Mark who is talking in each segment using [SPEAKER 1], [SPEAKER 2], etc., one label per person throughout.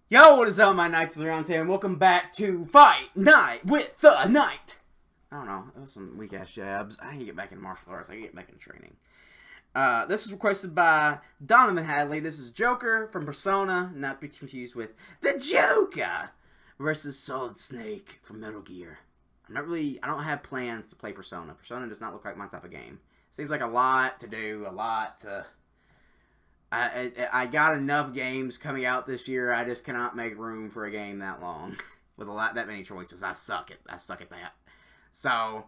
[SPEAKER 1] Yo, what is up, my Knights of the Round Table, and welcome back to Fight Night with the Knight. I don't know, it was some weak-ass jabs. I need to get back in martial arts, I need to get back in training. This was requested by Donovan Hadley. This is Joker from Persona, not to be confused with the Joker versus Solid Snake from Metal Gear. I don't have plans to play Persona. Persona does not look like my type of game. Seems like a lot to do, I got enough games coming out this year. I just cannot make room for a game that long with that many choices. I suck at that. So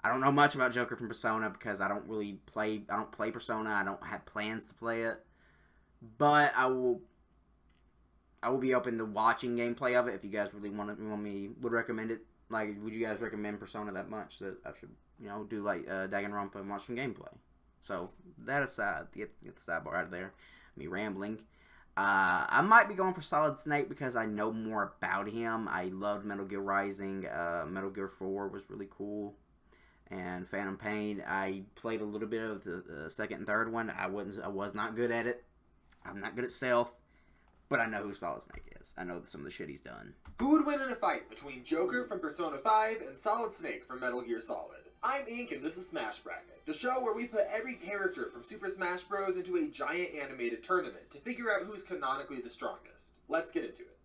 [SPEAKER 1] I don't know much about Joker from Persona because I don't play Persona. I don't have plans to play it, but I will be open to watching gameplay of it if you guys really would recommend it. Like, would you guys recommend Persona that much that I should do like Danganronpa and watch some gameplay? So, that aside, get the sidebar out of there. Me rambling. I might be going for Solid Snake because I know more about him. I loved Metal Gear Rising. Metal Gear 4 was really cool. And Phantom Pain, I played a little bit of the second and third one. I was not good at it. I'm not good at stealth. But I know who Solid Snake is. I know some of the shit he's done.
[SPEAKER 2] Who would win in a fight between Joker from Persona 5 and Solid Snake from Metal Gear Solid? I'm Ink, and this is Smash Bracket, the show where we put every character from Super Smash Bros. Into a giant animated tournament to figure out who's canonically the strongest. Let's get into it.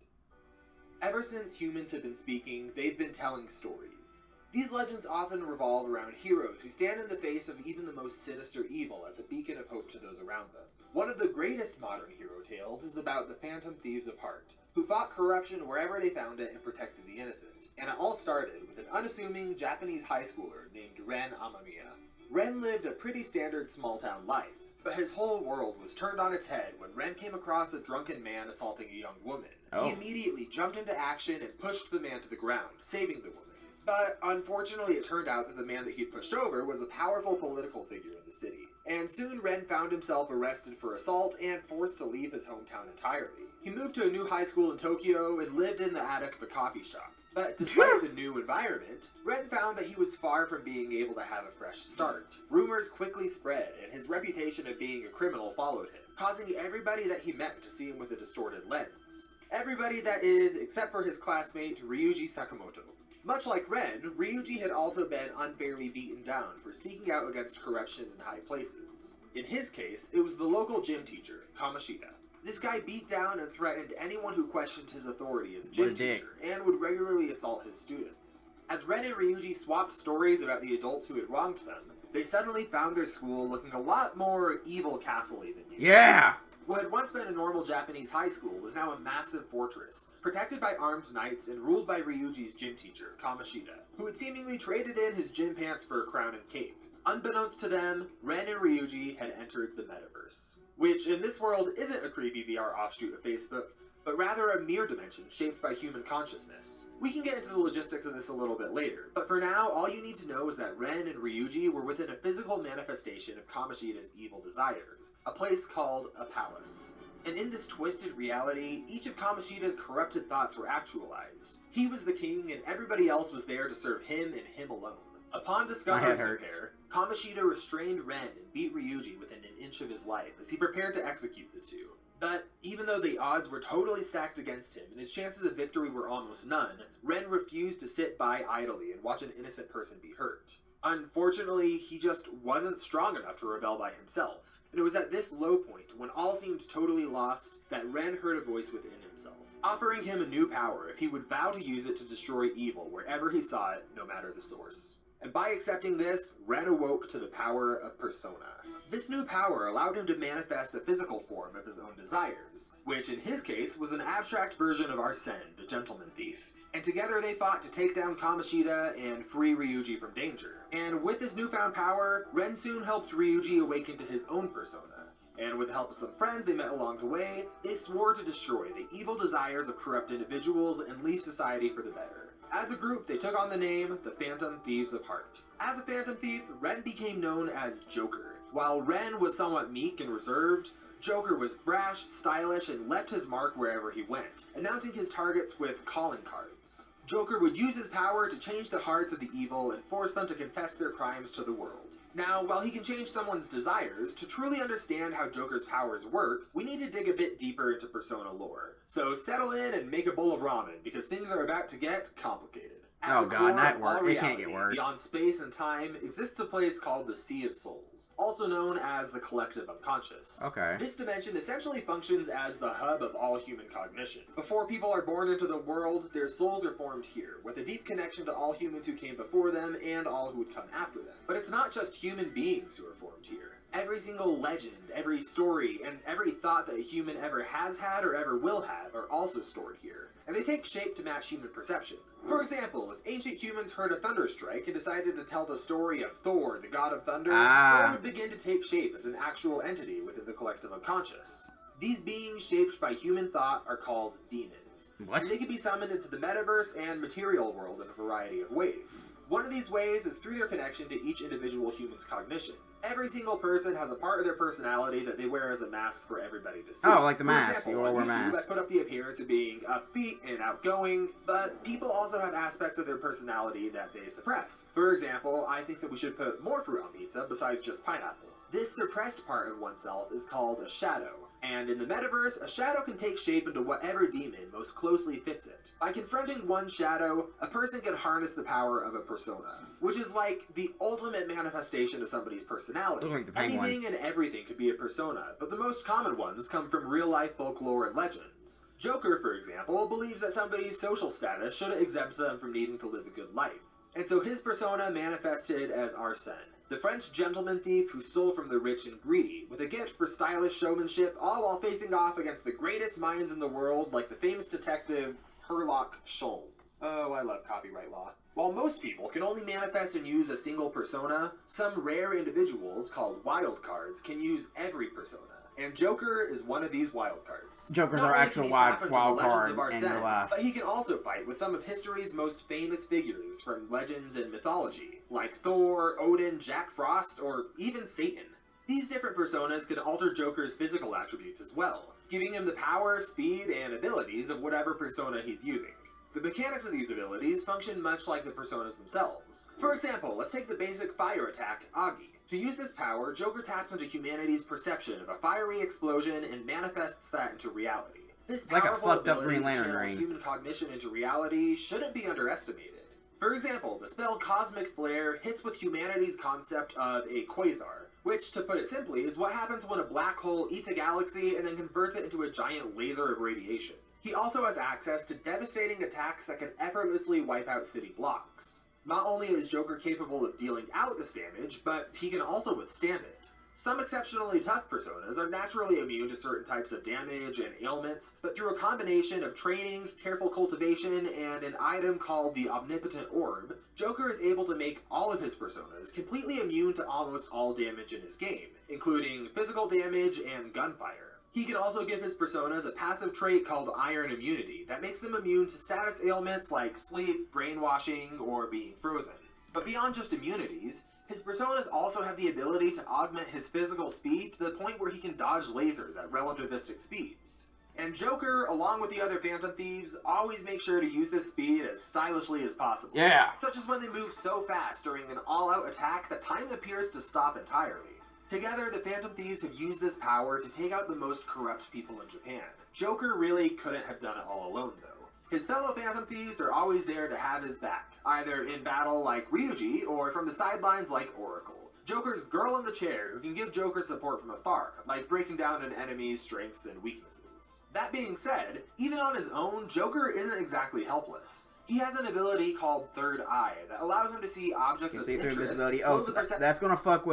[SPEAKER 2] Ever since humans have been speaking, they've been telling stories. These legends often revolve around heroes who stand in the face of even the most sinister evil as a beacon of hope to those around them. One of the greatest modern hero tales is about the Phantom Thieves of Heart, who fought corruption wherever they found it and protected the innocent. And it all started with an unassuming Japanese high schooler named Ren Amamiya. Ren lived a pretty standard small-town life, but his whole world was turned on its head when Ren came across a drunken man assaulting a young woman. He immediately jumped into action and pushed the man to the ground, saving the woman. But unfortunately, it turned out that the man that he'd pushed over was a powerful political figure in the city. And soon Ren found himself arrested for assault and forced to leave his hometown entirely. He moved to a new high school in Tokyo and lived in the attic of a coffee shop. But despite the new environment, Ren found that he was far from being able to have a fresh start. Rumors quickly spread, and his reputation of being a criminal followed him, causing everybody that he met to see him with a distorted lens. Everybody, that is, except for his classmate Ryuji Sakamoto. Much like Ren, Ryuji had also been unfairly beaten down for speaking out against corruption in high places. In his case, it was the local gym teacher, Kamoshida. This guy beat down and threatened anyone who questioned his authority as a gym teacher, and would regularly assault his students. As Ren and Ryuji swapped stories about the adults who had wronged them, they suddenly found their school looking a lot more evil castle-y than usual.
[SPEAKER 1] Yeah!
[SPEAKER 2] What had once been a normal Japanese high school was now a massive fortress, protected by armed knights and ruled by Ryuji's gym teacher, Kamoshida, who had seemingly traded in his gym pants for a crown and cape. Unbeknownst to them, Ren and Ryuji had entered the metaverse, which in this world isn't a creepy VR offshoot of Facebook, but rather a mirror dimension shaped by human consciousness. We can get into the logistics of this a little bit later, but for now, all you need to know is that Ren and Ryuji were within a physical manifestation of Kamoshida's evil desires, a place called a palace. And in this twisted reality, each of Kamoshida's corrupted thoughts were actualized. He was the king, and everybody else was there to serve him and him alone. Upon discovering the pair, Kamoshida restrained Ren and beat Ryuji within an inch of his life as he prepared to execute the two. But even though the odds were totally stacked against him and his chances of victory were almost none, Ren refused to sit by idly and watch an innocent person be hurt. Unfortunately, he just wasn't strong enough to rebel by himself. And it was at this low point, when all seemed totally lost, that Ren heard a voice within himself, offering him a new power if he would vow to use it to destroy evil wherever he saw it, no matter the source. And by accepting this, Ren awoke to the power of Persona. This new power allowed him to manifest a physical form of his own desires, which in his case was an abstract version of Arsene, the gentleman thief. And together they fought to take down Kamoshida and free Ryuji from danger. And with this newfound power, Ren soon helped Ryuji awaken to his own persona. And with the help of some friends they met along the way, they swore to destroy the evil desires of corrupt individuals and leave society for the better. As a group, they took on the name the Phantom Thieves of Heart. As a Phantom Thief, Ren became known as Joker. While Ren was somewhat meek and reserved, Joker was brash, stylish, and left his mark wherever he went, announcing his targets with calling cards. Joker would use his power to change the hearts of the evil and force them to confess their crimes to the world. Now, while he can change someone's desires, to truly understand how Joker's powers work, we need to dig a bit deeper into Persona lore. So settle in and make a bowl of ramen, because things are about to get complicated. At the core of all
[SPEAKER 1] it can't get worse.
[SPEAKER 2] Beyond space and time exists a place called the Sea of Souls, also known as the collective unconscious.
[SPEAKER 1] Okay.
[SPEAKER 2] This dimension essentially functions as the hub of all human cognition. Before people are born into the world, their souls are formed here, with a deep connection to all humans who came before them and all who would come after them. But it's not just human beings who are formed here. Every single legend, every story, and every thought that a human ever has had or ever will have are also stored here, and they take shape to match human perception. For example, if ancient humans heard a thunder strike and decided to tell the story of Thor, the god of thunder, Thor would begin to take shape as an actual entity within the collective unconscious. These beings shaped by human thought are called demons.
[SPEAKER 1] What?
[SPEAKER 2] And they can be summoned into the metaverse and material world in a variety of ways. One of these ways is through their connection to each individual human's cognition. Every single person has a part of their personality that they wear as a mask for everybody to see.
[SPEAKER 1] Oh, like the mask.
[SPEAKER 2] For example,
[SPEAKER 1] You all wear
[SPEAKER 2] on YouTube,
[SPEAKER 1] masks.
[SPEAKER 2] I put up the appearance of being upbeat and outgoing, but people also have aspects of their personality that they suppress. For example, I think that we should put more fruit on pizza besides just pineapple. This suppressed part of oneself is called a shadow. And in the metaverse, a shadow can take shape into whatever demon most closely fits it. By confronting one shadow, a person can harness the power of a persona, which is like the ultimate manifestation of somebody's personality.
[SPEAKER 1] Like the Penguin.
[SPEAKER 2] Anything and everything could be a persona, but the most common ones come from real-life folklore and legends. Joker, for example, believes that somebody's social status shouldn't exempt them from needing to live a good life. And so his persona manifested as Arsène, the French gentleman thief who stole from the rich and greedy, with a gift for stylish showmanship, all while facing off against the greatest minds in the world, like the famous detective Sherlock Holmes. Oh, I love copyright law. While most people can only manifest and use a single persona, some rare individuals, called wildcards, can use every persona. And Joker is one of these wildcards.
[SPEAKER 1] Joker's
[SPEAKER 2] Not
[SPEAKER 1] our
[SPEAKER 2] only
[SPEAKER 1] actual
[SPEAKER 2] can he tap into the
[SPEAKER 1] wild
[SPEAKER 2] legends
[SPEAKER 1] card
[SPEAKER 2] of
[SPEAKER 1] in
[SPEAKER 2] Arsène,
[SPEAKER 1] real life.
[SPEAKER 2] but he can also fight with some of history's most famous figures from legends and mythology, like Thor, Odin, Jack Frost, or even Satan. These different personas can alter Joker's physical attributes as well, giving him the power, speed, and abilities of whatever persona he's using. The mechanics of these abilities function much like the personas themselves. For example, let's take the basic fire attack, Agi. To use this power, Joker taps into humanity's perception of a fiery explosion and manifests that into reality. This
[SPEAKER 1] like a
[SPEAKER 2] powerful
[SPEAKER 1] fucked up
[SPEAKER 2] ability
[SPEAKER 1] Green
[SPEAKER 2] to
[SPEAKER 1] Lantern
[SPEAKER 2] channel
[SPEAKER 1] ring.
[SPEAKER 2] human cognition into reality shouldn't be underestimated. For example, the spell Cosmic Flare hits with humanity's concept of a quasar, which, to put it simply, is what happens when a black hole eats a galaxy and then converts it into a giant laser of radiation. He also has access to devastating attacks that can effortlessly wipe out city blocks. Not only is Joker capable of dealing out this damage, but he can also withstand it. Some exceptionally tough personas are naturally immune to certain types of damage and ailments, but through a combination of training, careful cultivation, and an item called the Omnipotent Orb, Joker is able to make all of his personas completely immune to almost all damage in his game, including physical damage and gunfire. He can also give his personas a passive trait called Iron Immunity that makes them immune to status ailments like sleep, brainwashing, or being frozen. But beyond just immunities, his personas also have the ability to augment his physical speed to the point where he can dodge lasers at relativistic speeds. And Joker, along with the other Phantom Thieves, always make sure to use this speed as stylishly as possible.
[SPEAKER 1] Yeah.
[SPEAKER 2] Such as when they move so fast during an all-out attack that time appears to stop entirely. Together, the Phantom Thieves have used this power to take out the most corrupt people in Japan. Joker really couldn't have done it all alone, though. His fellow Phantom Thieves are always there to have his back, either in battle like Ryuji, or from the sidelines like Oracle. Joker's girl in the chair who can give Joker support from afar, like breaking down an enemy's strengths and weaknesses. That being said, even on his own, Joker isn't exactly helpless. He has an ability called Third Eye that allows him to see objects of
[SPEAKER 1] See through
[SPEAKER 2] interest.
[SPEAKER 1] invisibility.
[SPEAKER 2] slow
[SPEAKER 1] Oh,
[SPEAKER 2] the
[SPEAKER 1] so that's gonna fuck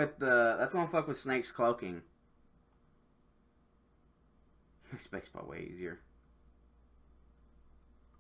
[SPEAKER 1] with Snake's cloaking. Makes baseball way easier.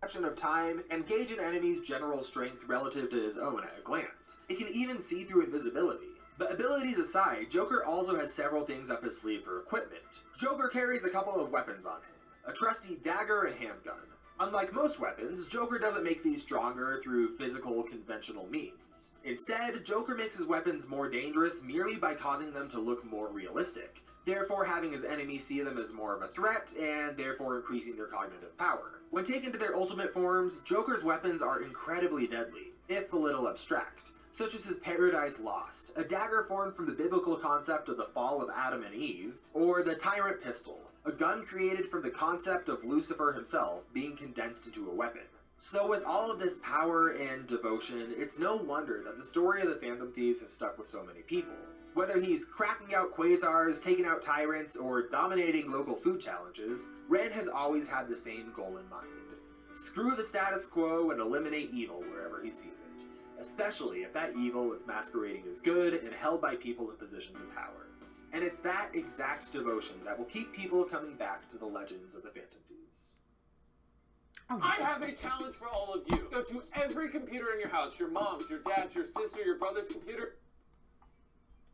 [SPEAKER 2] Perception of time, and gauge an enemy's general strength relative to his own at a glance. It can even see through invisibility. But abilities aside, Joker also has several things up his sleeve for equipment. Joker carries a couple of weapons on him, a trusty dagger and handgun. Unlike most weapons, Joker doesn't make these stronger through physical, conventional means. Instead, Joker makes his weapons more dangerous merely by causing them to look more realistic, therefore having his enemies see them as more of a threat, and therefore increasing their cognitive power. When taken to their ultimate forms, Joker's weapons are incredibly deadly, if a little abstract. such as his Paradise Lost, a dagger formed from the biblical concept of the fall of Adam and Eve, or the Tyrant Pistol, a gun created from the concept of Lucifer himself being condensed into a weapon. So with all of this power and devotion, it's no wonder that the story of the Phantom Thieves have stuck with so many people. Whether he's cracking out quasars, taking out tyrants, or dominating local food challenges, Red has always had the same goal in mind. Screw the status quo and eliminate evil wherever he sees it, especially if that evil is masquerading as good and held by people in positions of power. And it's that exact devotion that will keep people coming back to the legends of the Phantom Thieves.
[SPEAKER 3] I have a challenge for all of you. Go to every computer in your house, your mom's, your dad's, your sister, your brother's computer.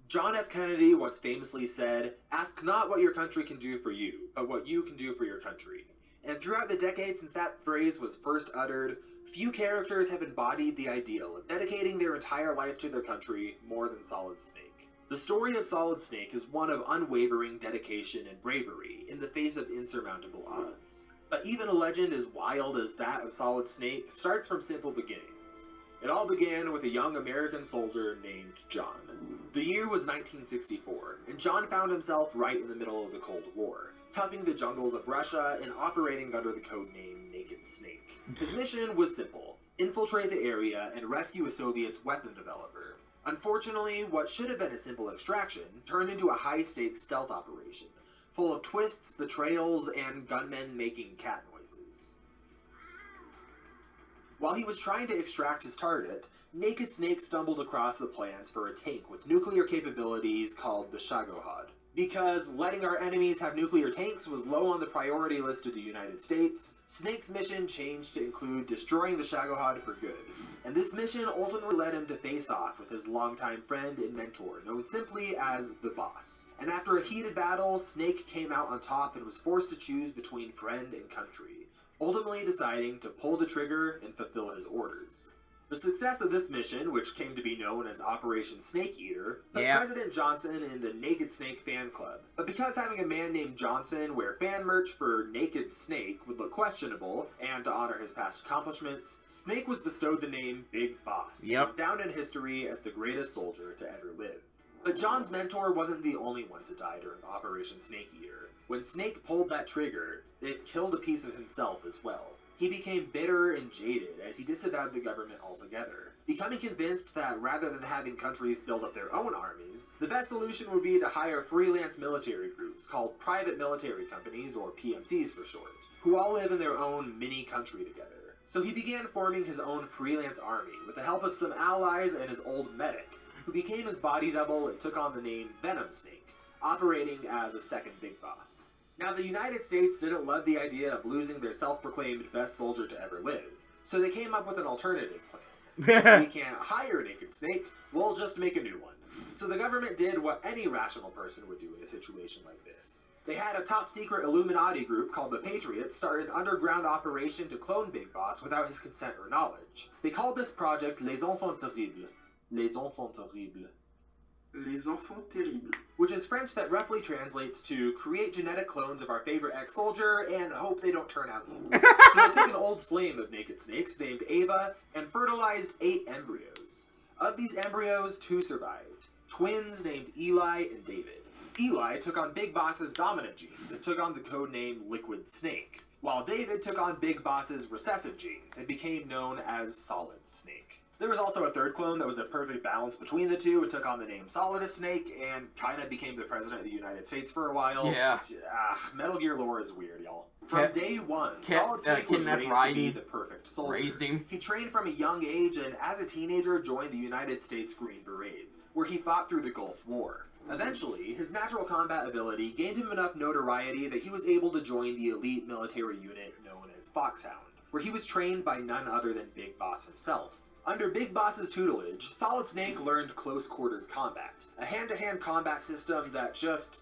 [SPEAKER 2] John F. Kennedy once famously said, "Ask not what your country can do for you, but what you can do for your country." And throughout the decades since that phrase was first uttered, few characters have embodied the ideal of dedicating their entire life to their country more than Solid Snake. The story of Solid Snake is one of unwavering dedication and bravery in the face of insurmountable odds. But even a legend as wild as that of Solid Snake starts from simple beginnings. It all began with a young American soldier named John. The year was 1964, and John found himself right in the middle of the Cold War, toughing the jungles of Russia and operating under the codename Naked Snake. His mission was simple: infiltrate the area and rescue a Soviet's weapon developer. Unfortunately, what should have been a simple extraction turned into a high-stakes stealth operation, full of twists, betrayals, and gunmen making cat noises. While he was trying to extract his target, Naked Snake stumbled across the plans for a tank with nuclear capabilities called the Shagohod. Because letting our enemies have nuclear tanks was low on the priority list of the United States, Snake's mission changed to include destroying the Shagohod for good. And this mission ultimately led him to face off with his longtime friend and mentor, known simply as the Boss. And after a heated battle, Snake came out on top and was forced to choose between friend and country, ultimately deciding to pull the trigger and fulfill his orders. The success of this mission, which came to be known as Operation Snake Eater, put President Johnson in the Naked Snake fan club. But because having a man named Johnson wear fan merch for Naked Snake would look questionable, and to honor his past accomplishments, Snake was bestowed the name Big Boss, down in history as the greatest soldier to ever live. But John's mentor wasn't the only one to die during Operation Snake Eater. When Snake pulled that trigger, it killed a piece of himself as well. He became bitter and jaded as he disavowed the government altogether, becoming convinced that rather than having countries build up their own armies, the best solution would be to hire freelance military groups called private military companies, or PMCs for short, who all live in their own mini-country together. So he began forming his own freelance army with the help of some allies and his old medic, who became his body double and took on the name Venom Snake, operating as a second Big Boss. Now, the United States didn't love the idea of losing their self-proclaimed best soldier to ever live, so they came up with an alternative plan. We can't hire Naked Snake, we'll just make a new one. So the government did what any rational person would do in a situation like this. They had a top-secret Illuminati group called the Patriots start an underground operation to clone Big Boss without his consent or knowledge. They called this project Les Enfants Terribles. Les Enfants Terribles.
[SPEAKER 4] Les Enfants Terribles.
[SPEAKER 2] Which is French that roughly translates to create genetic clones of our favorite ex-soldier and hope they don't turn out evil. So they took an old flame of Naked Snakes named Ava and fertilized 8 embryos. Of these embryos, 2 survived. Twins named Eli and David. Eli took on Big Boss's dominant genes and took on the codename Liquid Snake, while David took on Big Boss's recessive genes and became known as Solid Snake. There was also a third clone that was a perfect balance between the two and took on the name Solidus Snake and kind of became the president of the United States for a while.
[SPEAKER 1] Yeah.
[SPEAKER 2] Metal Gear lore is weird, y'all. From day one, Solid Snake was raised to be the perfect soldier. He trained from a young age and as a teenager joined the United States Green Berets, where he fought through the Gulf War. Eventually, his natural combat ability gained him enough notoriety that he was able to join the elite military unit known as Foxhound, where he was trained by none other than Big Boss himself. Under Big Boss's tutelage, Solid Snake learned close quarters combat, a hand-to-hand combat system that just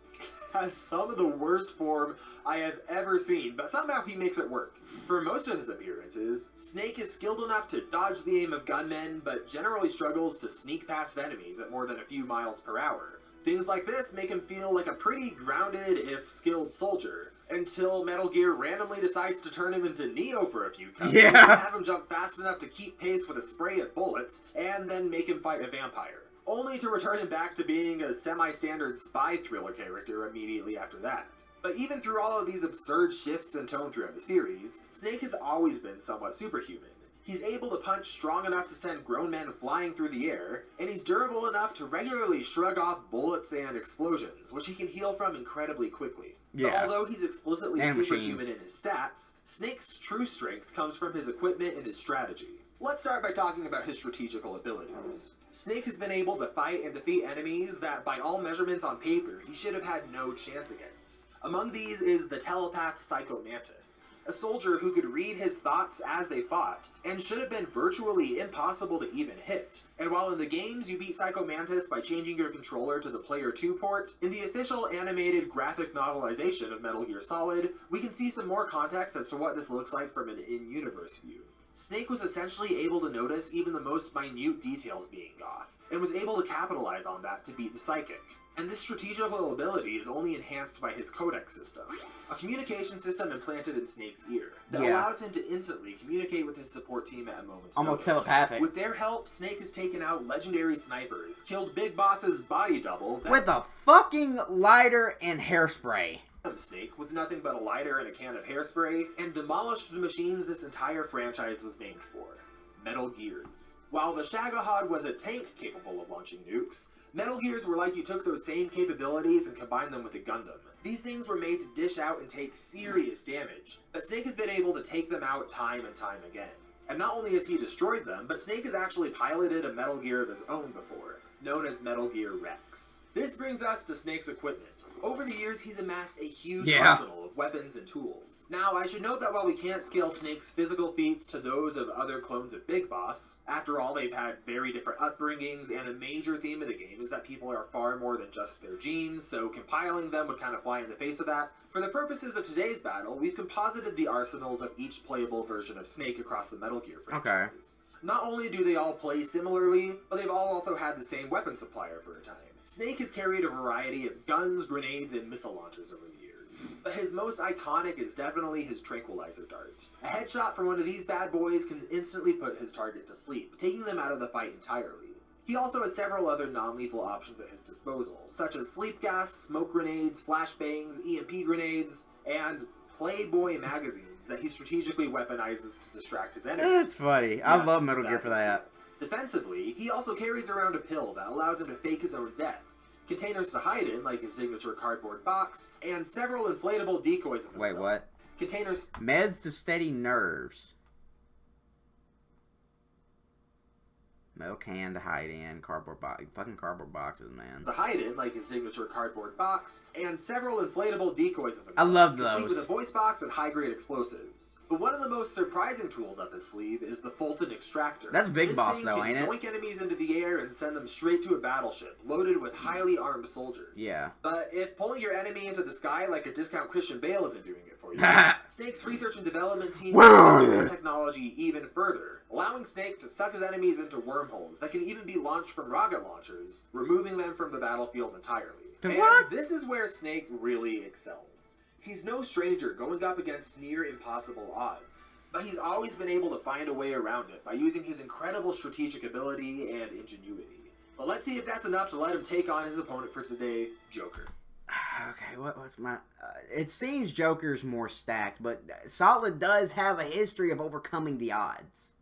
[SPEAKER 2] has some of the worst form I have ever seen, but somehow he makes it work. For most of his appearances, Snake is skilled enough to dodge the aim of gunmen, but generally struggles to sneak past enemies at more than a few miles per hour. Things like this make him feel like a pretty grounded, if skilled, soldier, Until Metal Gear randomly decides to turn him into Neo for a few cuts.
[SPEAKER 1] Yeah.
[SPEAKER 2] And have him jump fast enough to keep pace with a spray of bullets, and then make him fight a vampire. Only to return him back to being a semi-standard spy thriller character immediately after that. But even through all of these absurd shifts in tone throughout the series, Snake has always been somewhat superhuman. He's able to punch strong enough to send grown men flying through the air, and he's durable enough to regularly shrug off bullets and explosions, which he can heal from incredibly quickly.
[SPEAKER 1] Yeah.
[SPEAKER 2] But although he's explicitly
[SPEAKER 1] And
[SPEAKER 2] superhuman
[SPEAKER 1] machines.
[SPEAKER 2] in his stats, Snake's true strength comes from his equipment and his strategy. Let's start by talking about his strategical abilities. Snake has been able to fight and defeat enemies that, by all measurements on paper, he should have had no chance against. Among these is the telepath Psycho Mantis, a soldier who could read his thoughts as they fought, and should have been virtually impossible to even hit. And while in the games you beat Psycho Mantis by changing your controller to the Player 2 port, in the official animated graphic novelization of Metal Gear Solid, we can see some more context as to what this looks like from an in-universe view. Snake was essentially able to notice even the most minute details being off, and was able to capitalize on that to beat the Psychic. And this strategical ability is only enhanced by his codec system, a communication system implanted in Snake's ear that allows him to instantly communicate with his support team at a moment's
[SPEAKER 1] Almost
[SPEAKER 2] notice.
[SPEAKER 1] telepathic.
[SPEAKER 2] With their help, Snake has taken out legendary snipers, killed Big Boss's body double,
[SPEAKER 1] With a fucking lighter and hairspray.
[SPEAKER 2] Snake with nothing but a lighter and a can of hairspray, and demolished the machines this entire franchise was named for, Metal Gears. While the Shagohod was a tank capable of launching nukes, Metal Gears were like you took those same capabilities and combined them with a Gundam. These things were made to dish out and take serious damage, but Snake has been able to take them out time and time again. And not only has he destroyed them, but Snake has actually piloted a Metal Gear of his own before, known as Metal Gear Rex. This brings us to Snake's equipment. Over the years, he's amassed a huge arsenal of weapons and tools. Now, I should note that while we can't scale Snake's physical feats to those of other clones of Big Boss, after all, they've had very different upbringings, and a major theme of the game is that people are far more than just their genes, so compiling them would kind of fly in the face of that. For the purposes of today's battle, we've composited the arsenals of each playable version of Snake across the Metal Gear franchise.
[SPEAKER 1] Okay.
[SPEAKER 2] Not only do they all play similarly, but they've all also had the same weapon supplier for a time. Snake has carried a variety of guns, grenades, and missile launchers over the years, but his most iconic is definitely his tranquilizer dart. A headshot from one of these bad boys can instantly put his target to sleep, taking them out of the fight entirely. He also has several other non-lethal options at his disposal, such as sleep gas, smoke grenades, flashbangs, EMP grenades, and Playboy magazines that he strategically weaponizes to distract his enemies.
[SPEAKER 1] That's funny. I love Metal Gear for that.
[SPEAKER 2] Defensively, he also carries around a pill that allows him to fake his own death, containers to hide in, like his signature cardboard box, and several inflatable decoys of himself.
[SPEAKER 1] Wait, what?
[SPEAKER 2] Containers
[SPEAKER 1] Meds to steady nerves. Metal can to hide in. Cardboard box. Fucking cardboard boxes, man.
[SPEAKER 2] to hide in, like his signature cardboard box, and several inflatable decoys of himself.
[SPEAKER 1] I love
[SPEAKER 2] complete
[SPEAKER 1] those.
[SPEAKER 2] with a voice box and high-grade explosives. But one of the most surprising tools up his sleeve is the Fulton Extractor.
[SPEAKER 1] That's Big
[SPEAKER 2] This
[SPEAKER 1] Boss,
[SPEAKER 2] thing
[SPEAKER 1] though,
[SPEAKER 2] can
[SPEAKER 1] ain't it?
[SPEAKER 2] yoink enemies into the air and send them straight to a battleship, loaded with highly armed soldiers.
[SPEAKER 1] Yeah.
[SPEAKER 2] But if pulling your enemy into the sky like a discount Christian Bale isn't doing it for you, Snake's research and development team developed this technology even further, allowing Snake to suck his enemies into wormholes that can even be launched from rocket launchers, removing them from the battlefield entirely. And
[SPEAKER 1] What?
[SPEAKER 2] this is where Snake really excels. He's no stranger going up against near impossible odds, but he's always been able to find a way around it by using his incredible strategic ability and ingenuity. But let's see if that's enough to let him take on his opponent for today, Joker.
[SPEAKER 1] Okay, what's my... it seems Joker's more stacked, but Solid does have a history of overcoming the odds.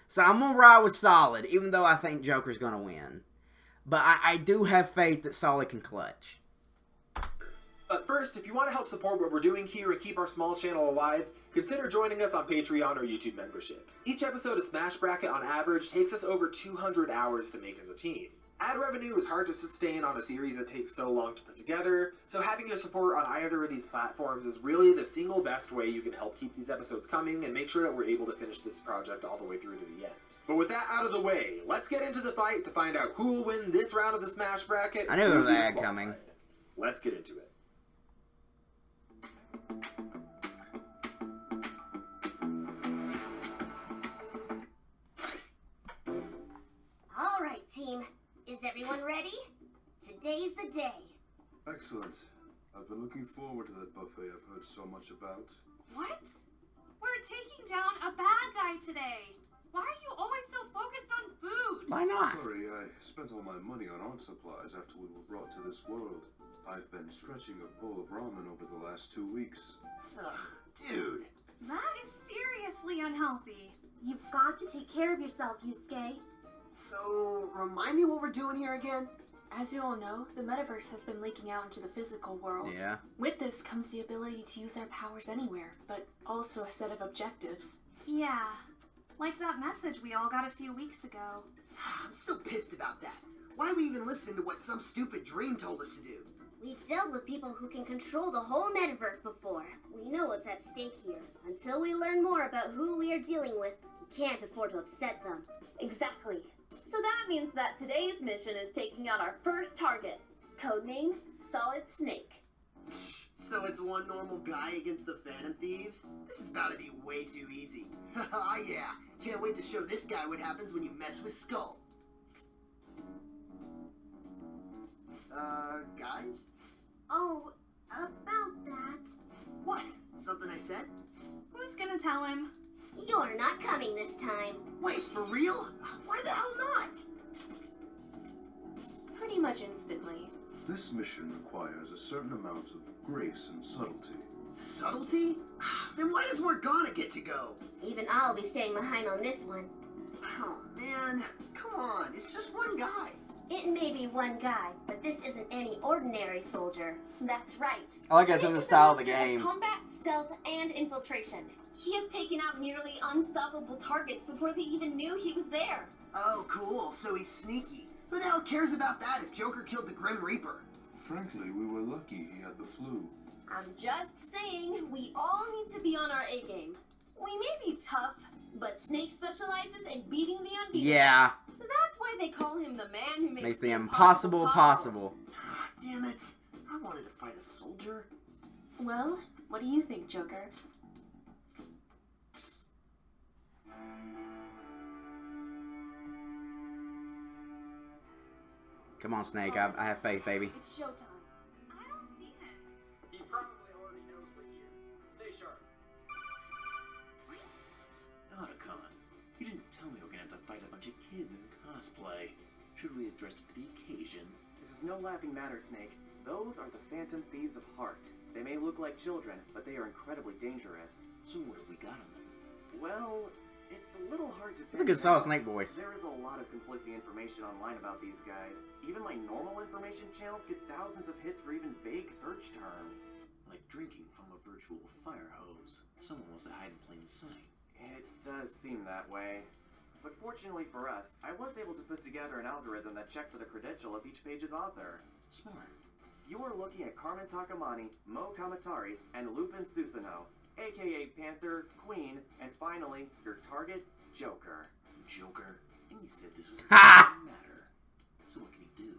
[SPEAKER 1] So I'm going to ride with Solid, even though I think Joker's going to win. But I do have faith that Solid can clutch.
[SPEAKER 2] But first, if you want to help support what we're doing here and keep our small channel alive, consider joining us on Patreon or YouTube membership. Each episode of Smash Bracket on average takes us over 200 hours to make as a team. Ad revenue is hard to sustain on a series that takes so long to put together, so having your support on either of these platforms is really the single best way you can help keep these episodes coming and make sure that we're able to finish this project all the way through to the end. But with that out of the way, let's get into the fight to find out who will win this round of the Smash Bracket.
[SPEAKER 1] I knew there was
[SPEAKER 2] Who
[SPEAKER 1] an
[SPEAKER 2] is
[SPEAKER 1] ad coming.
[SPEAKER 2] qualified. Let's get into it.
[SPEAKER 5] All right, team. Is everyone ready? Today's the day.
[SPEAKER 4] Excellent.
[SPEAKER 6] I've been looking forward to that buffet I've heard so much about.
[SPEAKER 7] What? We're taking down a bad guy today. Why are you always so focused on food?
[SPEAKER 1] Why not?
[SPEAKER 6] Sorry, I spent all my money on art supplies after we were brought to this world. I've been stretching a bowl of ramen over the last 2 weeks.
[SPEAKER 8] Ugh, dude.
[SPEAKER 7] That is seriously unhealthy.
[SPEAKER 5] You've got to take care of yourself, Yusuke.
[SPEAKER 8] So, remind me what we're doing here again?
[SPEAKER 9] As you all know, the metaverse has been leaking out into the physical world.
[SPEAKER 1] Yeah.
[SPEAKER 9] With this comes the ability to use our powers anywhere, but also a set of objectives.
[SPEAKER 7] Yeah. Like that message we all got a few weeks ago.
[SPEAKER 8] I'm still pissed about that. Why are we even listening to what some stupid dream told us to do?
[SPEAKER 5] We've dealt with people who can control the whole metaverse before. We know what's at stake here. Until we learn more about who we are dealing with, we can't afford to upset them.
[SPEAKER 10] Exactly. So that means that today's mission is taking out our first target. Codename Solid Snake.
[SPEAKER 8] So it's one normal guy against the Phantom Thieves? This is about to be way too easy. Haha, yeah. Can't wait to show this guy what happens when you mess with Skull. Guys?
[SPEAKER 5] Oh, about that.
[SPEAKER 8] What? Something I said?
[SPEAKER 7] Who's gonna tell him?
[SPEAKER 5] You're not coming this time.
[SPEAKER 8] Wait, for real? Why the hell not?
[SPEAKER 9] Pretty much instantly.
[SPEAKER 6] This mission requires a certain amount of grace and subtlety.
[SPEAKER 8] Subtlety? Then why does Morgana get to go?
[SPEAKER 5] Even I'll be staying behind on this one.
[SPEAKER 8] Oh, man. Come on, it's just one guy.
[SPEAKER 5] It may be one guy, but this isn't any ordinary soldier.
[SPEAKER 10] That's right.
[SPEAKER 1] I like that it's in the style of the
[SPEAKER 10] Snake is a
[SPEAKER 1] game.
[SPEAKER 10] master of combat, stealth, and infiltration. He has taken out nearly unstoppable targets before they even knew he was there.
[SPEAKER 8] Oh, cool. So he's sneaky. Who the hell cares about that if Joker killed the Grim Reaper?
[SPEAKER 6] Frankly, we were lucky he had the flu.
[SPEAKER 10] I'm just saying, we all need to be on our A game. We may be tough, but Snake specializes in beating the unbeatable.
[SPEAKER 1] Yeah.
[SPEAKER 10] That's why they call him the man who
[SPEAKER 1] Makes the impossible possible.
[SPEAKER 8] Damn it. I wanted to fight a soldier.
[SPEAKER 9] Well, what do you think, Joker?
[SPEAKER 1] Come on, Snake. I have faith, baby.
[SPEAKER 10] It's showtime.
[SPEAKER 7] I don't see him.
[SPEAKER 3] He probably already knows we're here. Stay sharp.
[SPEAKER 11] Otacon, you didn't tell me we're gonna have to fight a bunch of kids in cosplay. Should we have dressed up for the occasion?
[SPEAKER 12] This is no laughing matter, Snake. Those are the Phantom Thieves of Heart. They may look like children, but they are incredibly dangerous.
[SPEAKER 11] So what have we got on them?
[SPEAKER 12] Well, it's a little hard to
[SPEAKER 1] That's a good solid Snake voice.
[SPEAKER 12] There is a lot of conflicting information online about these guys. Even my normal information channels get thousands of hits for even vague search terms.
[SPEAKER 11] Like drinking from a virtual fire hose. Someone wants to hide in plain sight.
[SPEAKER 12] It does seem that way. But fortunately for us, I was able to put together an algorithm that checked for the credential of each page's author.
[SPEAKER 11] Smart.
[SPEAKER 12] You are looking at Carmen Takamani, Mo Kamatari, and Lupin Susanoo, aka Panther, Queen, and finally, your target, Joker.
[SPEAKER 11] Joker? And you said this was a matter. So what can he do?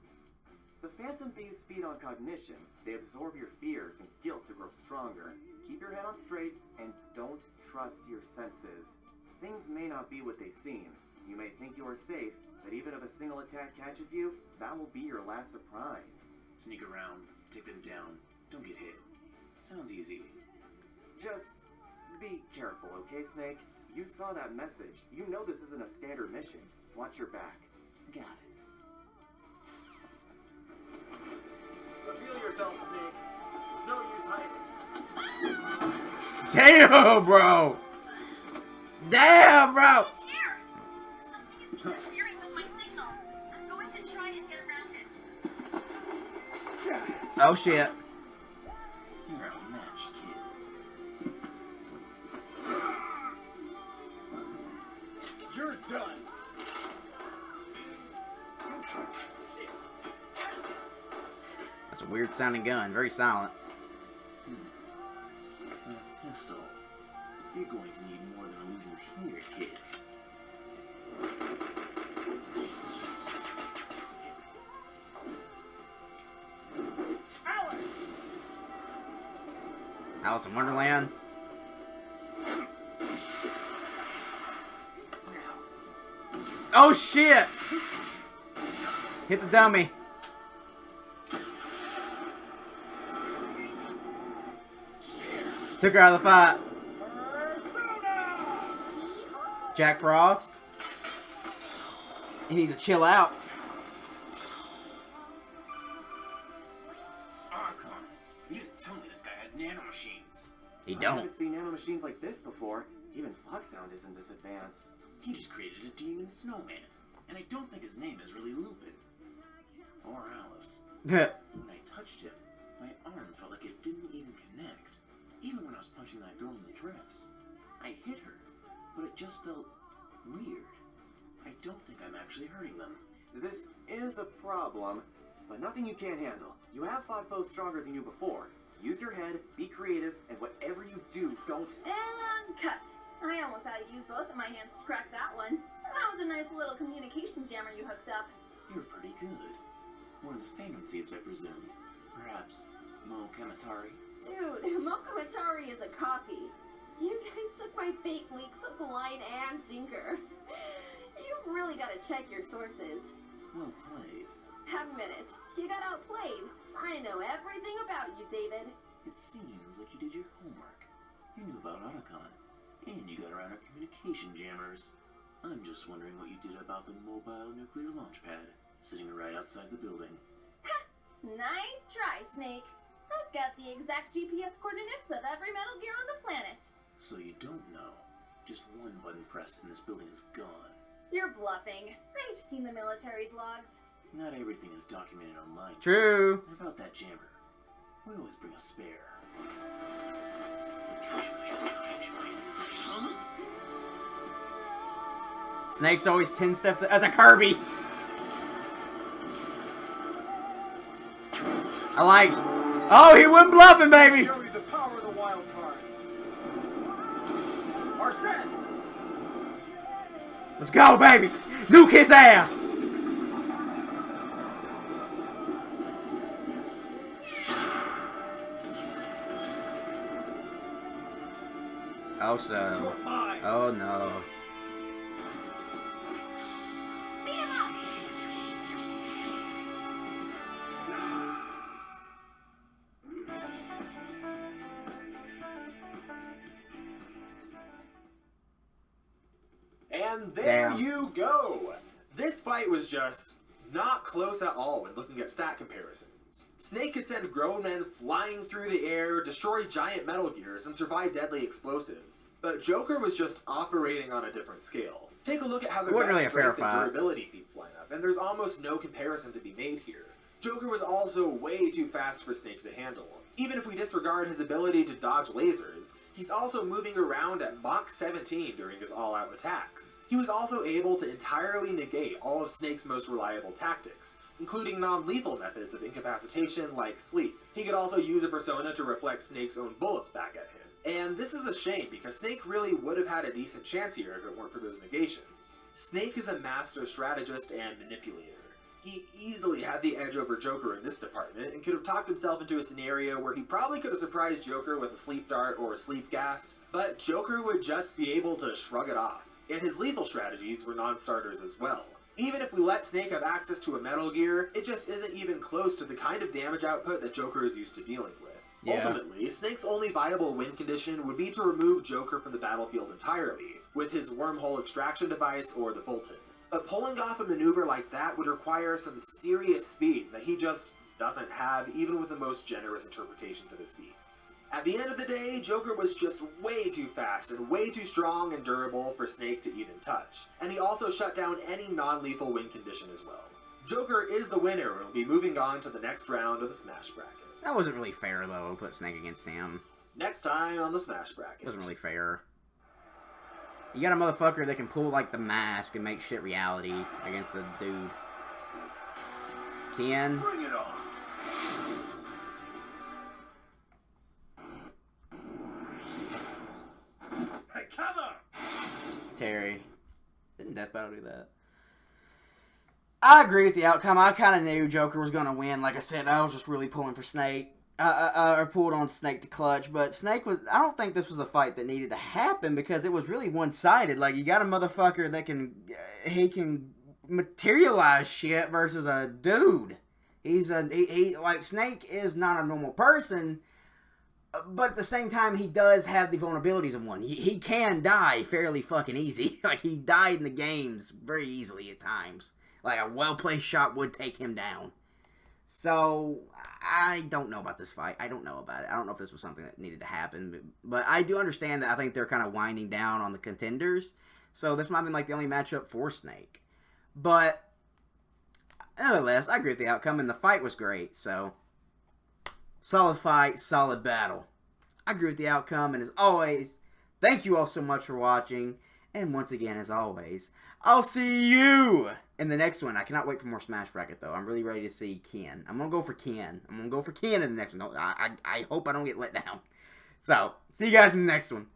[SPEAKER 12] The Phantom Thieves feed on cognition. They absorb your fears and guilt to grow stronger. Keep your head on straight, and don't trust your senses. Things may not be what they seem. You may think you are safe, but even if a single attack catches you, that will be your last surprise.
[SPEAKER 11] Sneak around, take them down, don't get hit. Sounds easy.
[SPEAKER 12] Just be careful, okay, Snake? You saw that message. You know this isn't a standard mission. Watch your back.
[SPEAKER 11] Got it.
[SPEAKER 3] Reveal yourself, Snake. There's no use hiding.
[SPEAKER 1] Damn, bro! Damn, bro!
[SPEAKER 10] He's here! Something is interfering with my signal. I'm going to try and get around it.
[SPEAKER 1] Oh, shit.
[SPEAKER 11] You're outmatched, kid.
[SPEAKER 3] You're done.
[SPEAKER 1] That's a weird sounding gun. Very silent.
[SPEAKER 11] Pistol. You're going to need more than illusions here, kid.
[SPEAKER 1] Alice in Wonderland. Oh shit! Hit the dummy. Took her out of the fight. Jack Frost. He needs to chill out.
[SPEAKER 11] Archon, you didn't tell me this guy had nanomachines.
[SPEAKER 1] He
[SPEAKER 12] I
[SPEAKER 1] don't.
[SPEAKER 12] haven't seen nanomachines like this before. Even Foxhound isn't this advanced.
[SPEAKER 11] He just created a demon snowman, and I don't think his name is really Lupin. Or Alice. When I touched him, my arm felt like it didn't even connect. Even when I was punching that girl in the dress. I hit her, but it just felt weird. I don't think I'm actually hurting them.
[SPEAKER 12] This is a problem, but nothing you can't handle. You have fought foes stronger than you before. Use your head, be creative, and whatever you do, don't...
[SPEAKER 10] And cut. I almost had to use both of my hands to crack that one. That was a nice little communication jammer you hooked up.
[SPEAKER 11] You're pretty good. One of the Phantom Thieves, I presume. Perhaps Mo Kamatari?
[SPEAKER 10] Dude, Mokumatari is a copy. You guys took my fake leaks of line and sinker. You've really got to check your sources.
[SPEAKER 11] Well played.
[SPEAKER 10] Admit it, you got outplayed. I know everything about you, David.
[SPEAKER 11] It seems like you did your homework. You knew about Otacon, and you got around our communication jammers. I'm just wondering what you did about the mobile nuclear launch pad, sitting right outside the building.
[SPEAKER 10] Ha! Nice try, Snake. I've got the exact GPS coordinates of every Metal Gear on the planet.
[SPEAKER 11] So you don't know. Just one button press and this building is gone.
[SPEAKER 10] You're bluffing. I've seen the military's logs.
[SPEAKER 11] Not everything is documented online.
[SPEAKER 1] True.
[SPEAKER 11] And about that jammer, we always bring a spare.
[SPEAKER 1] Snake's always 10 steps. That's a Kirby. I like. Oh, he went bluffing, baby.
[SPEAKER 3] Show you the power of the wild card. Arsene!
[SPEAKER 1] Let's go, baby. Nuke his ass. Oh, so. Oh, no.
[SPEAKER 5] Beat him up!
[SPEAKER 2] And there
[SPEAKER 1] Damn.
[SPEAKER 2] you go! This fight was just not close at all when looking at stat comparisons. Snake could send grown men flying through the air, destroy giant Metal Gears, and survive deadly explosives. But Joker was just operating on a different scale. Take a look at how the
[SPEAKER 1] Wasn't really
[SPEAKER 2] best
[SPEAKER 1] a fair
[SPEAKER 2] strength and
[SPEAKER 1] fight.
[SPEAKER 2] durability feats line up, and there's almost no comparison to be made here. Joker was also way too fast for Snake to handle. Even if we disregard his ability to dodge lasers, he's also moving around at Mach 17 during his all-out attacks. He was also able to entirely negate all of Snake's most reliable tactics, including non-lethal methods of incapacitation like sleep. He could also use a persona to reflect Snake's own bullets back at him. And this is a shame, because Snake really would have had a decent chance here if it weren't for those negations. Snake is a master strategist and manipulator. He easily had the edge over Joker in this department, and could have talked himself into a scenario where he probably could have surprised Joker with a sleep dart or a sleep gas, but Joker would just be able to shrug it off. And his lethal strategies were non-starters as well. Even if we let Snake have access to a Metal Gear, it just isn't even close to the kind of damage output that Joker is used to dealing with.
[SPEAKER 1] Yeah.
[SPEAKER 2] Ultimately, Snake's only viable win condition would be to remove Joker from the battlefield entirely, with his wormhole extraction device or the Fulton. But pulling off a maneuver like that would require some serious speed that he just doesn't have, even with the most generous interpretations of his feats. At the end of the day, Joker was just way too fast and way too strong and durable for Snake to even touch, and he also shut down any non-lethal win condition as well. Joker is the winner and will be moving on to the next round of the Smash Bracket.
[SPEAKER 1] That wasn't really fair, though, to put Snake against him.
[SPEAKER 2] Next time on the Smash Bracket.
[SPEAKER 1] It wasn't really fair. You got a motherfucker that can pull, like, the mask and make shit reality against the dude. Ken?
[SPEAKER 11] Bring it on!
[SPEAKER 3] Hey, cover!
[SPEAKER 1] Terry. Didn't Death Battle do that? I agree with the outcome. I kind of knew Joker was going to win. Like I said, I was just really pulling for Snake. Or pulled on Snake to clutch. But Snake was... I don't think this was a fight that needed to happen because it was really one-sided. Like, you got a motherfucker that can... he can materialize shit versus a dude. He's a... He like, Snake is not a normal person. But at the same time, he does have the vulnerabilities of one. He can die fairly fucking easy. Like, he died in the games very easily at times. Like, a well-placed shot would take him down. So, I don't know about this fight. I don't know about it. I don't know if this was something that needed to happen. But I do understand that I think they're kind of winding down on the contenders. So, this might have been, like, the only matchup for Snake. But, nevertheless, I agree with the outcome, and the fight was great. So, solid fight, solid battle. I agree with the outcome, and as always, thank you all so much for watching. And once again, as always, I'll see you in the next one. I cannot wait for more Smash Bracket, though. I'm really ready to see Ken. I'm going to go for Ken. I'm going to go for Ken in the next one. I hope I don't get let down. So, see you guys in the next one.